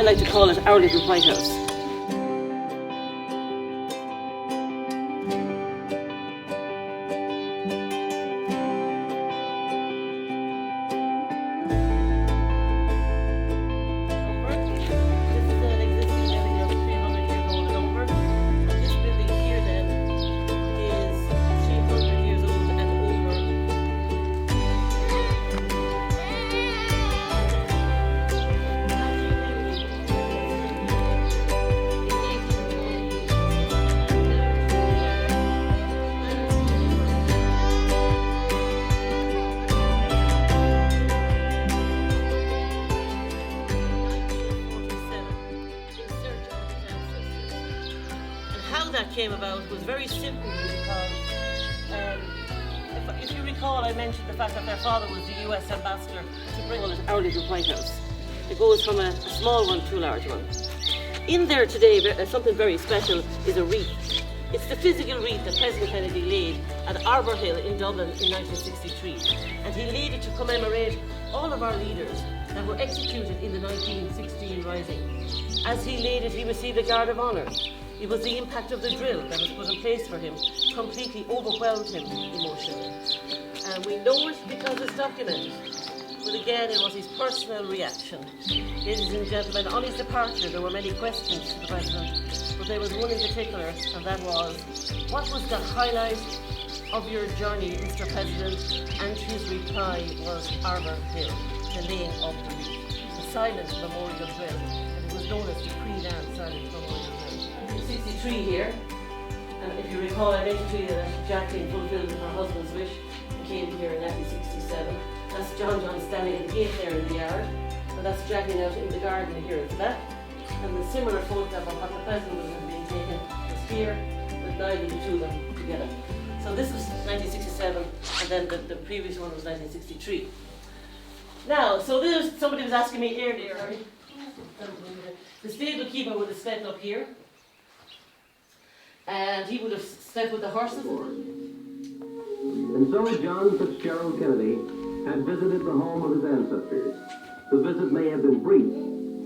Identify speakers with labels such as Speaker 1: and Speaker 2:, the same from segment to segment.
Speaker 1: I like to call it our little White House. Came about was very simple because if you recall, I mentioned the fact that their father was the US ambassador to bring it our little White House. It goes from a small one to a large one. In there today, something very special is a wreath. It's the physical wreath that President Kennedy laid at Arbor Hill in Dublin in 1963, and he laid it to commemorate all of our leaders that were executed in the 1916 Rising. As he laid it, he received a Guard of Honour. It was the impact of the drill that was put in place for him, completely overwhelmed him emotionally. And we know it because it's documented. But again, it was his personal reaction. Ladies and gentlemen, on his departure, there were many questions to the President, but there was one in particular, and that was, what was the highlight of your journey, Mr. President? And his reply was Arbor Hill, the laying of the wreath, the silent memorial drill, and it was known as the Queen Anne Silent Memorial Drill. 63 here, and if you recall, I mentioned to you that Jacqueline fulfilled her husband's wish and came here in 1967. That's John standing at the gate there in the yard, and that's Jacqueline out in the garden here at the back. And the similar photograph of what the President was being taken was here, with neither the two of them together. So this was 1967, and then the previous one was 1963. Now, so this, somebody was asking me earlier, the stable keeper would have stepped up here, and he would have stepped with the horses.
Speaker 2: And so John Fitzgerald Kennedy had visited the home of his ancestors. The visit may have been brief,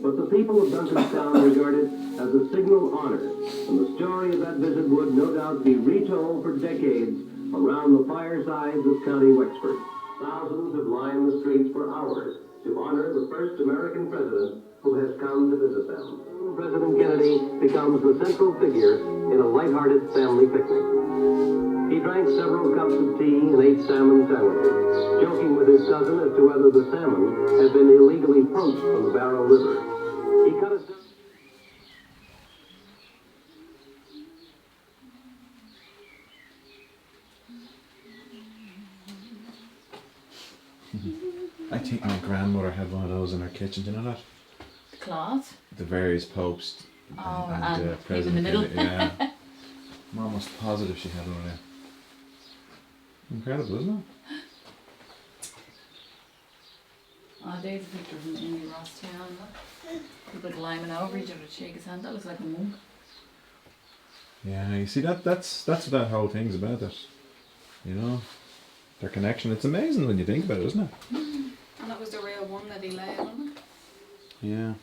Speaker 2: but the people of Duncanstown regard it as a signal honor, and the story of that visit would no doubt be retold for decades around the firesides of County Wexford. Thousands have lined the streets for hours to honor the first American president who has come to visit them. President Kennedy becomes the central figure in a lighthearted family picnic. He drank several cups of tea and ate salmon sandwiches, joking with his cousin as to whether the salmon had been illegally poached from the Barrow River. He cut a...
Speaker 3: I think my grandmother had one of those in her kitchen, do you know that?
Speaker 4: Claws?
Speaker 3: The various popes
Speaker 4: and
Speaker 3: President
Speaker 4: in the middle.
Speaker 3: Yeah. I'm almost positive she had one there. Incredible, isn't it?
Speaker 4: Oh, there's a picture of him in the Rosstown. People climbing over each other to shake his hand. That looks like a monk.
Speaker 3: Yeah, you see that's what that whole thing's about. That, you know, their connection. It's amazing when you think about it, isn't it?
Speaker 4: And that was the real one that he lay on.
Speaker 3: Yeah.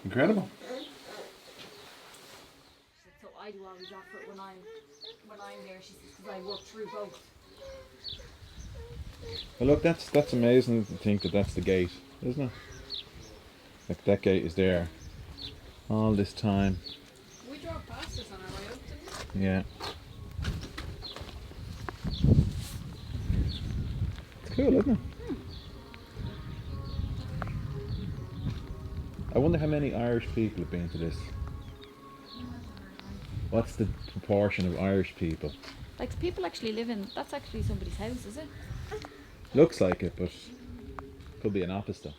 Speaker 3: Incredible.
Speaker 4: So I do always offer it when I'm there. She says because I work through both.
Speaker 3: Well, look, that's amazing to think that that's the gate, isn't it? Like that gate is there all this time.
Speaker 4: We drove past this on our way up, didn't we?
Speaker 3: Yeah. It's cool, isn't it? I wonder how many Irish people have been to this. What's the proportion of Irish people?
Speaker 4: Like people actually live in, that's actually somebody's house, is it?
Speaker 3: Looks like it, but could be an office though.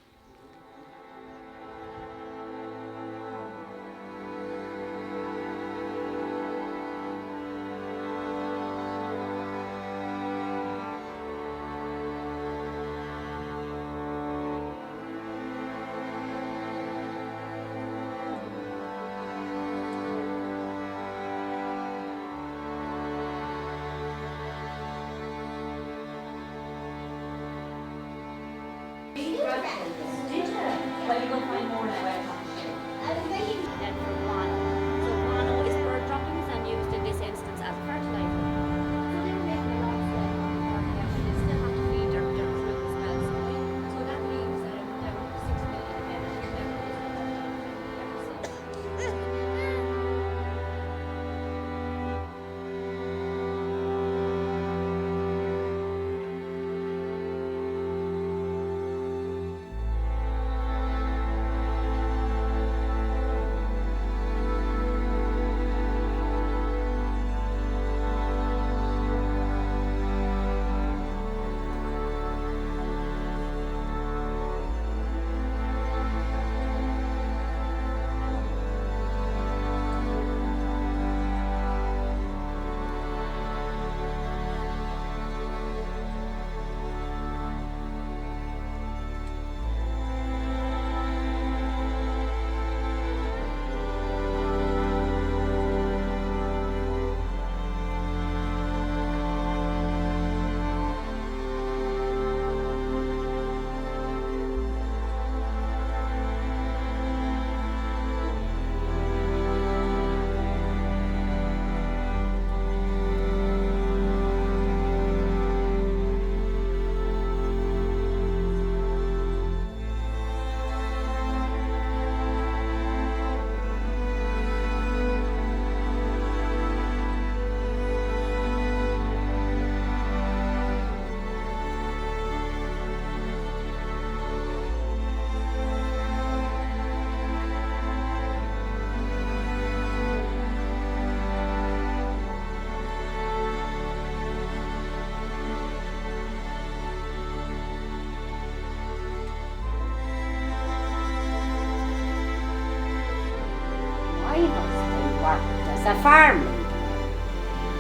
Speaker 5: a farming.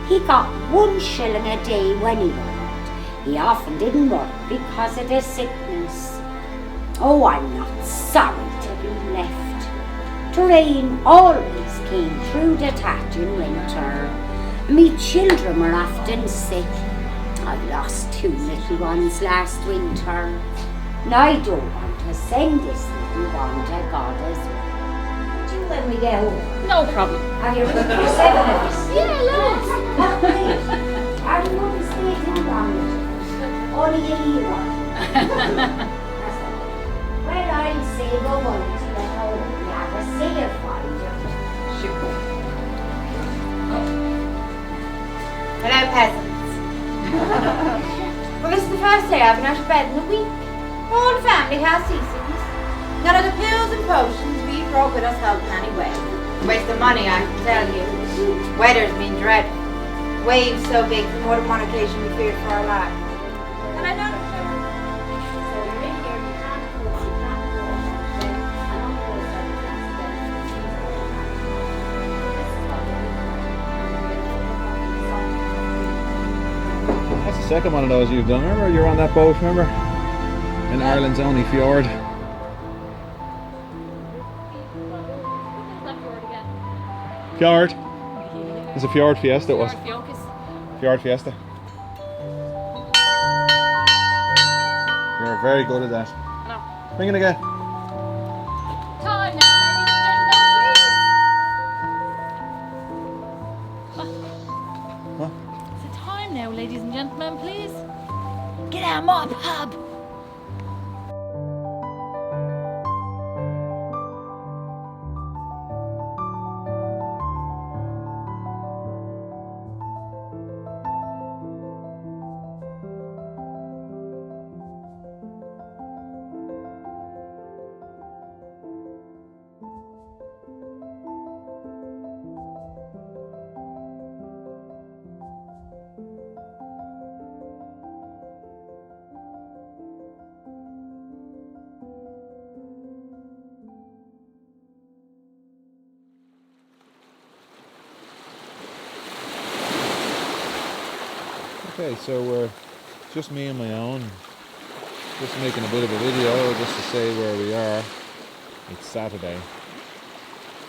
Speaker 5: He got 1 shilling a day when he worked. He often didn't work because of the sickness. Oh, I'm not sorry to be left. The rain always came through the thatch in winter. Me children were often sick. I lost 2 little ones last winter. And I don't want to send this little one to God as well. Do you when we get home?
Speaker 4: No problem.
Speaker 5: Are you ready for 7 of us?
Speaker 4: Yeah, loads.
Speaker 5: Okay. Are you going to stay too long? Only a year. Well, I'll say go on to get home. You have a sail finder.
Speaker 4: Sure.
Speaker 6: Hello, peasants. Well, this is the first day I've been out of bed in a week. All the family has seasickness. None of the pills and potions we brought with us help in any way. Waste of money, I can tell you. Weather's been dreadful. Waves so big, for more than one occasion we feared for our lives. And I don't know.
Speaker 5: So you're in here, you can't go, you can't go. And I'm going to
Speaker 3: That's the second one of those you've done. Remember, you're on that boat, remember? In Ireland's only fjord. Fjord. It's a fjord fiesta, it was. Fjord fiesta. You're very good at that.
Speaker 4: No.
Speaker 3: Bring it again.
Speaker 4: Time now,
Speaker 3: What?
Speaker 4: ladies and gentlemen, please. It's time now, ladies and gentlemen, please. Get out, mop, hub.
Speaker 3: Okay, so we're just me on my own. Just making a bit of a video just to say where we are. It's Saturday.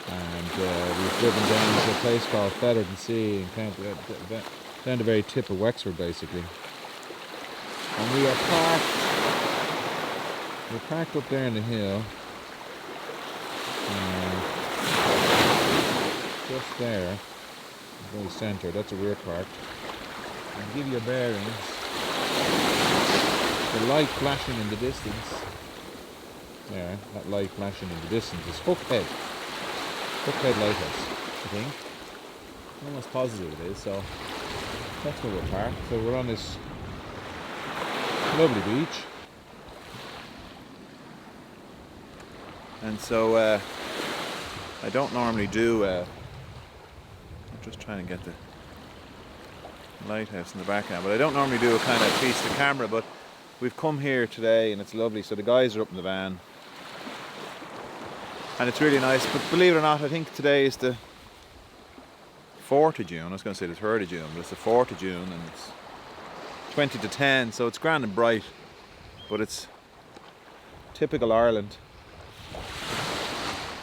Speaker 3: And we've driven down to a place called Fethard-On-Sea and down the very tip of Wexford basically. And we are parked up there in the hill. Just there, very centre, that's where we're parked. And give you bearings. The light flashing in the distance. There, that light flashing in the distance is Hookhead Lighthouse, I think. I'm almost positive it is, so that's where we're parked. So we're on this lovely beach. And so I don't normally do I'm just trying to get the lighthouse in the background, but I don't normally do a kind of piece to camera, but we've come here today and it's lovely. So the guys are up in the van and it's really nice, but believe it or not, I think today is the 4th of June. I was going to say the 3rd of June, but it's the 4th of June and it's 20 to 10, so it's grand and bright, but it's typical Ireland.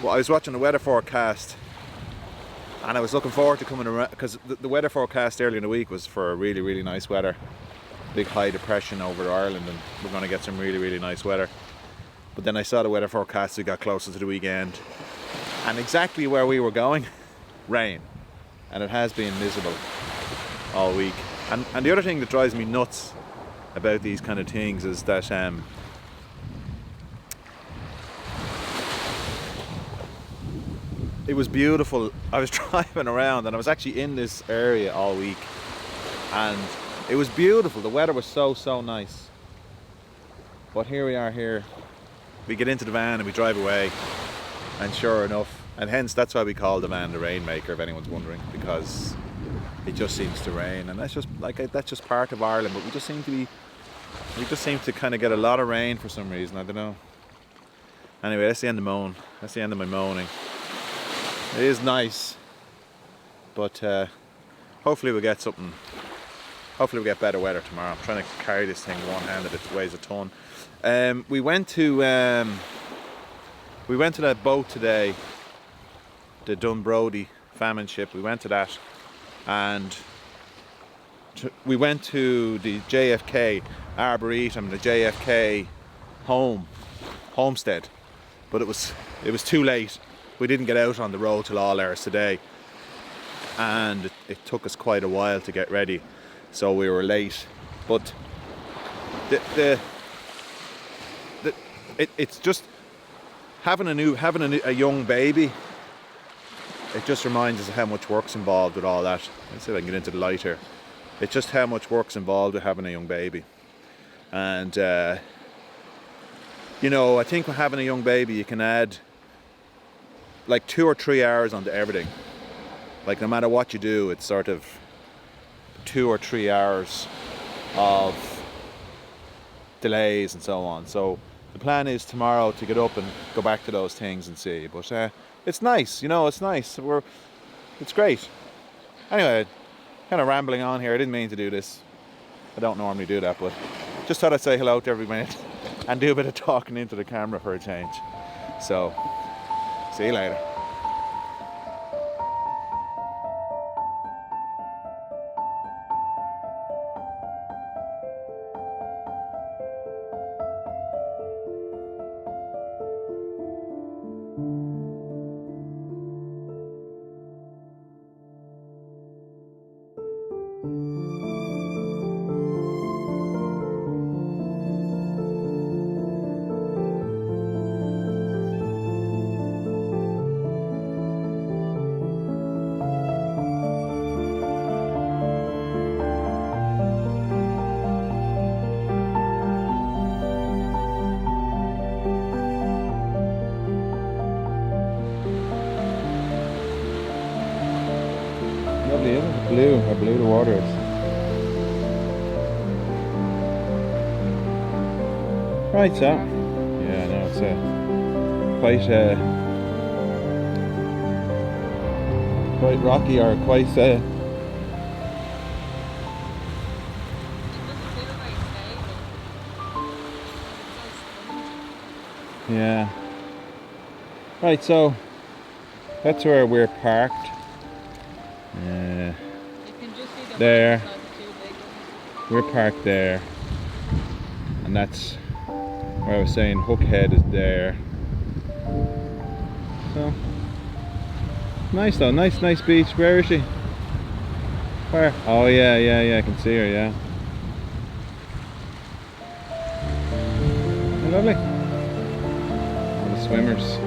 Speaker 3: Well, I was watching the weather forecast and I was looking forward to coming around because the weather forecast earlier in the week was for really, really nice weather. Big high depression over Ireland and we're going to get some really, really nice weather. But then I saw the weather forecast as we got closer to the weekend. And exactly where we were going, rain. And it has been miserable all week. And the other thing that drives me nuts about these kind of things is that it was beautiful. I was driving around and I was actually in this area all week and it was beautiful. The weather was so nice. But here we are here. We get into the van and we drive away and sure enough, and hence that's why we call the van the Rainmaker, if anyone's wondering, because it just seems to rain and that's just part of Ireland, but we just seem to kind of get a lot of rain for some reason. I don't know. Anyway, that's the end of my moaning. It is nice but hopefully we'll get something. Hopefully we'll get better weather tomorrow. I'm trying to carry this thing one-handed. It weighs a ton. We went to that boat today, the Dunbrody famine ship. We went to that, and we went to the JFK Arboretum, the JFK Homestead, but it was too late. We didn't get out on the road till all hours today, and it took us quite a while to get ready, so we were late. But it's just having a young baby. It just reminds us of how much work's involved with all that. Let's see if I can get into the light here. It's just how much work's involved with having a young baby. And, you know, I think with having a young baby, you can add like 2 or 3 hours onto everything. Like no matter what you do, it's sort of 2 or 3 hours of delays and so on. So the plan is tomorrow to get up and go back to those things and see. But it's nice, you know, it's nice. It's great. Anyway, kind of rambling on here. I didn't mean to do this. I don't normally do that, but just thought I'd say hello to everybody and do a bit of talking into the camera for a change. So, see you later. Lovely, isn't it? Blue, how blue the water is. Right, so yeah, no, it's quite rocky, or quite yeah. Right, so that's where we're parked. There, we're parked there, and that's where I was saying Hookhead is there. So nice though, nice beach. Where is she? Where? Oh yeah, I can see her. Yeah, oh, lovely. All the swimmers.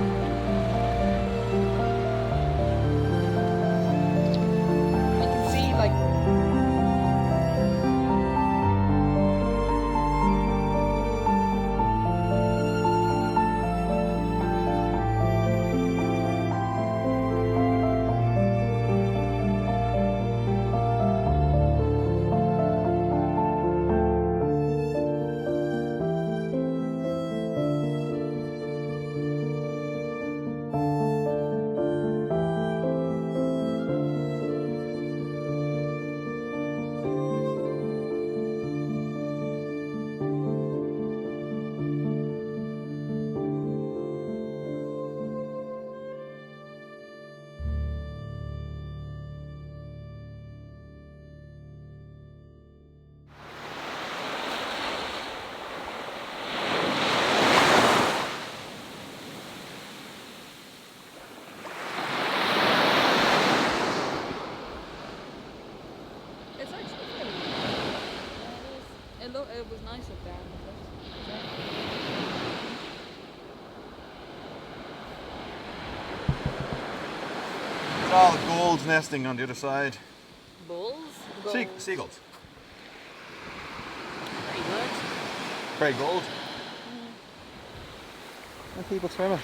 Speaker 4: It was nice up there.
Speaker 3: It's all gulls nesting on the other side.
Speaker 1: Bulls?
Speaker 3: Seagulls.
Speaker 1: Very good.
Speaker 3: Very gold. And people swimming.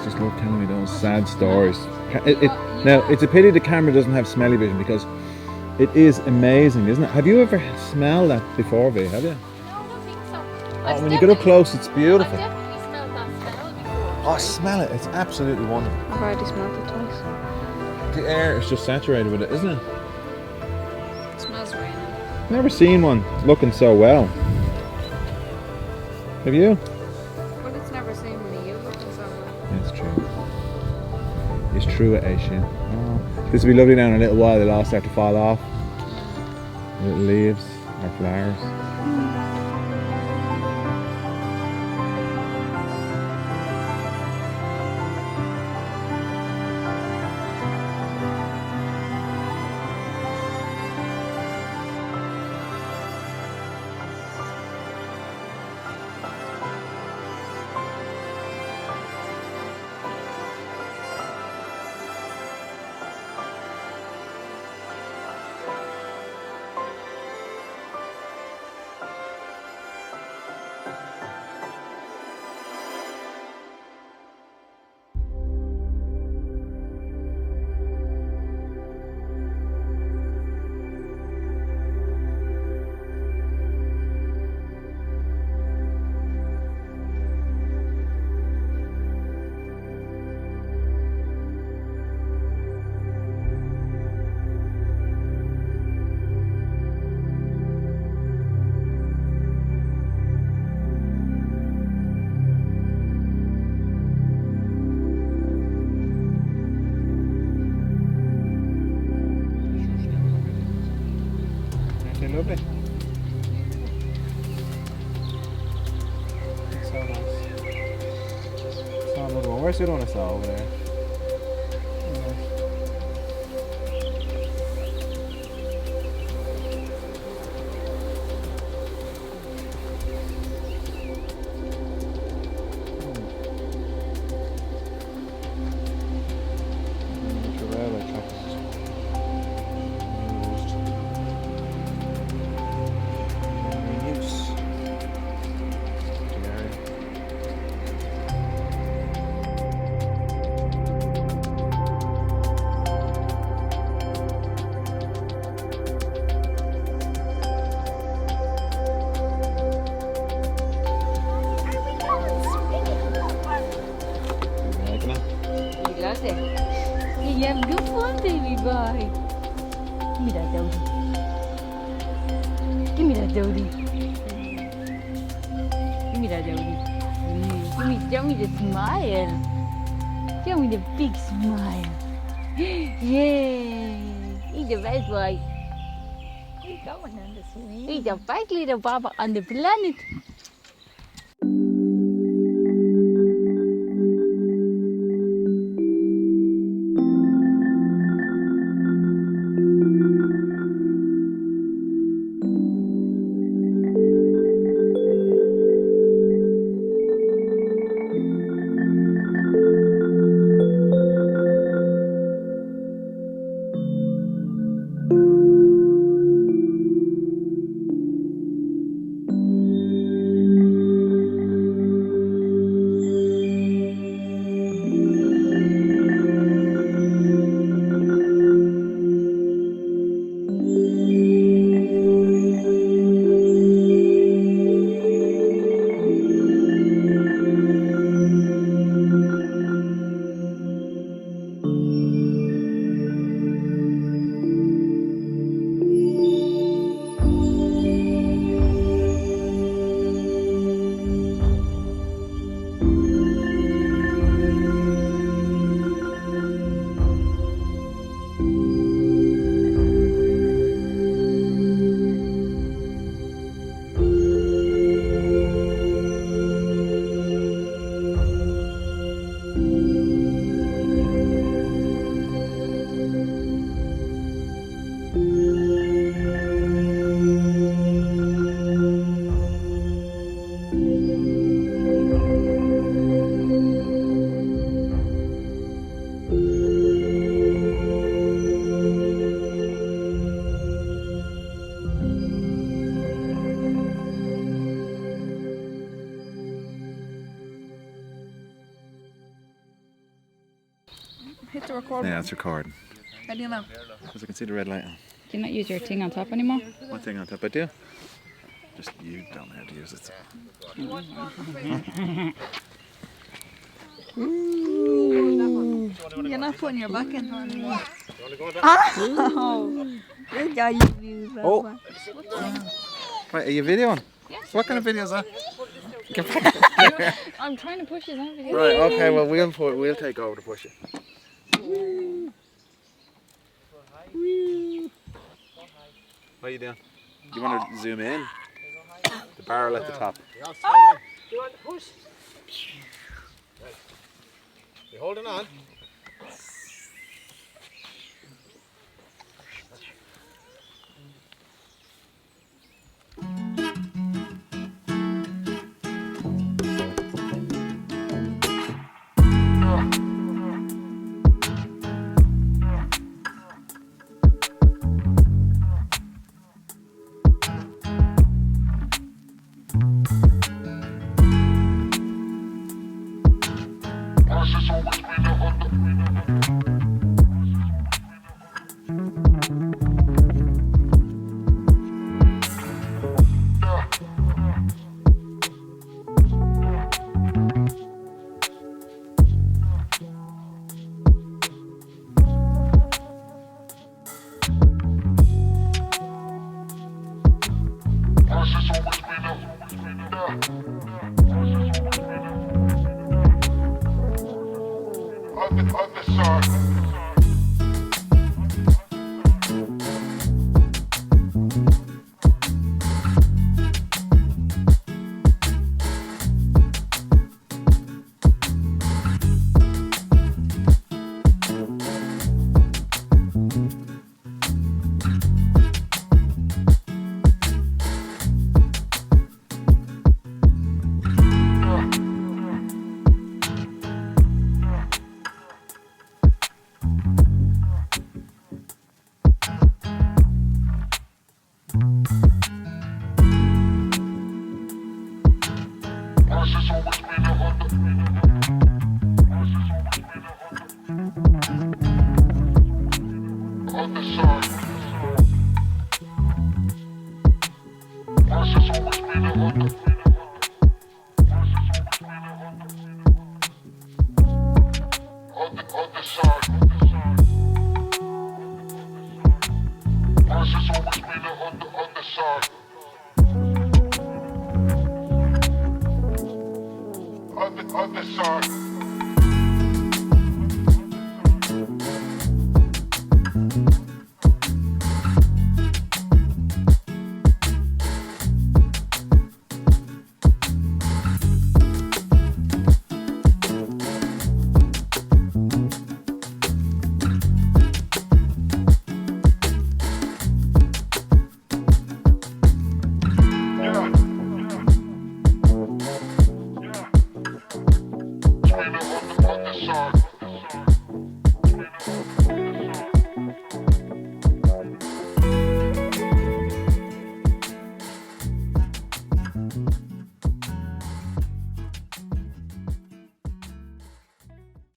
Speaker 3: Just love telling me those sad stories. Now, it's a pity the camera doesn't have smelly vision because it is amazing, isn't it? Have you ever smelled that before, V? Have you?
Speaker 4: No, I don't think so.
Speaker 3: Oh, when you get up close, it's beautiful.
Speaker 4: I've definitely smelled that smell before.
Speaker 3: Oh, smell it. It's absolutely wonderful.
Speaker 7: I've already smelled it twice.
Speaker 3: The air is just saturated with it, isn't it?
Speaker 7: It smells raining.
Speaker 3: Never seen one looking so well. Have you?
Speaker 7: But it's never seen one of you looking so well.
Speaker 3: It's true. It's true at Asian. Oh, this will be lovely now in a little while. They'll all start to fall off. Little leaves or flowers. where's the other one I saw over there?
Speaker 8: You have good fun, baby boy. Give me that doggy. Give me that doggy. Give me that doggy. Show me the smile. Show me the big smile. Yay! He's the best boy. He's going on the swing. He's the best little Baba on the planet.
Speaker 7: Hit the record
Speaker 3: Yeah,
Speaker 7: button.
Speaker 3: it's recording.
Speaker 7: How do you know?
Speaker 3: Because I can see the red light on.
Speaker 4: Do you not use your thing on top anymore?
Speaker 3: One thing on top I do. Just you don't know how to use it.
Speaker 7: You're not putting your back in anymore.
Speaker 8: Oh, good job, you views.
Speaker 3: Oh! Right, are you videoing? What kind of video is that?
Speaker 4: I'm trying to push it out.
Speaker 3: Right, okay, well we'll take over to push it. What are you doing? You want to zoom in? The barrel at the top.
Speaker 9: Do you want to push? You holding on?
Speaker 10: On the side.